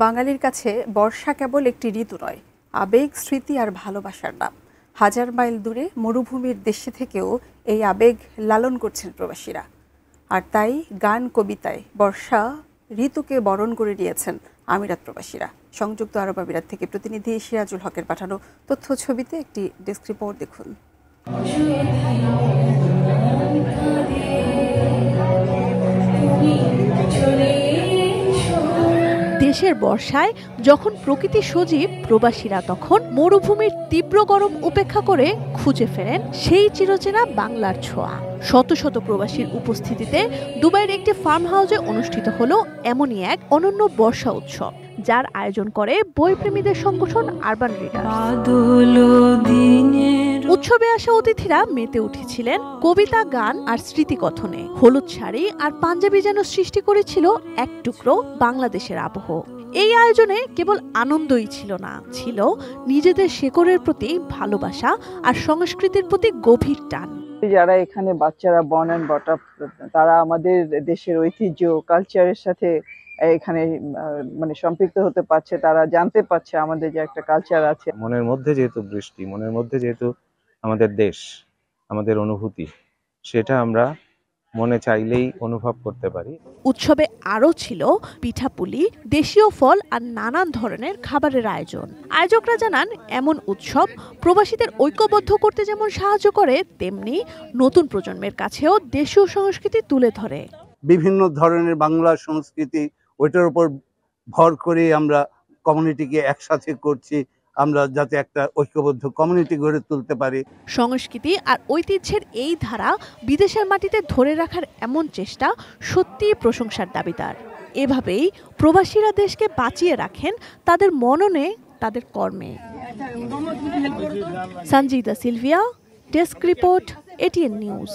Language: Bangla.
বাঙালির কাছে বর্ষা কেবল একটি ঋতু নয়, আবেগ, স্মৃতি আর ভালোবাসার নাম। হাজার মাইল দূরে মরুভূমির দেশে থেকেও এই আবেগ লালন করছেন প্রবাসীরা। আর তাই গান, কবিতায় বর্ষা ঋতুকে বরণ করে নিয়েছেন আমিরাত প্রবাসীরা। সংযুক্ত আরব আমিরাত থেকে প্রতিনিধি সিরাজুল হকের পাঠানো তথ্য ছবিতে একটি ডেস্ক রিপোর্ট দেখুন। দেশের বর্ষায় যখন প্রকৃতি সজীব, প্রবাসীরা তখন মরুভূমির তীব্র গরম উপেক্ষা করে খুঁজে ফেরেন সেই চিরচেনা বাংলার ছোঁয়া। শত শত প্রবাসীর উপস্থিতিতে দুবাইয়ের একটি ফার্ম হাউসে অনুষ্ঠিত হলো এমনই এক অনন্য বর্ষা উৎসব, যার আয়োজন করে বইপ্রেমীদের সংগঠন আরবান রিডার্স। উৎসবে আসা অতিথিরা মেতে উঠেছিলেন কবিতা, গান আর স্মৃতিকথনে। হলুদ শাড়ি আর পাঞ্জাবি যেন সৃষ্টি করেছিল এক টুকরো বাংলাদেশের আবহ। এই আয়োজনে কেবল আনন্দই ছিল না, ছিল নিজেদের শেকড়ের প্রতি ভালোবাসা আর সংস্কৃতির প্রতি গভীর টান। যারা এখানে বাচ্চারা বর্ন এন্ড বট আপ, তারা আমাদের দেশের ঐতিহ্য, কালচারের সাথে এখানে মানে সম্পৃক্ত হতে পারছে, তারা জানতে পারছে আমাদের যে একটা কালচার আছে। মনের মধ্যে যেহেতু বৃষ্টি, মনের মধ্যে যেহেতু আমাদের দেশ, আমাদের অনুভূতি, সেটা আমরা মনে চাইলেই অনুভব করতে পারি। উৎসবে আরও ছিল পিঠাপুলি, দেশীয় ফল আর নানান ধরনের খাবারের আয়োজন। আয়োজকরা জানান, এমন উৎসব প্রবাসীদের ঐক্যবদ্ধ করতে যেমন সাহায্য করে, তেমনি নতুন প্রজন্মের কাছেও দেশীয় সংস্কৃতি তুলে ধরে। বিভিন্ন ধরনের বাংলা সংস্কৃতি, ওইটার উপর ভর করে আমরা কমিউনিটিকে একসাথে করছি, আমরা যাতে একটা ঐক্যবদ্ধ কমিউনিটি গড়ে তুলতে পারি। সংস্কৃতি আর ঐতিহ্যের এই ধারা বিদেশের মাটিতে ধরে রাখার এমন চেষ্টা সত্যিই প্রশংসার দাবিদার। এভাবেই প্রবাসীরা দেশকে বাঁচিয়ে রাখেন তাদের মননে, তাদের কর্মে। Sanjida Sylvia, desk report, ATN news.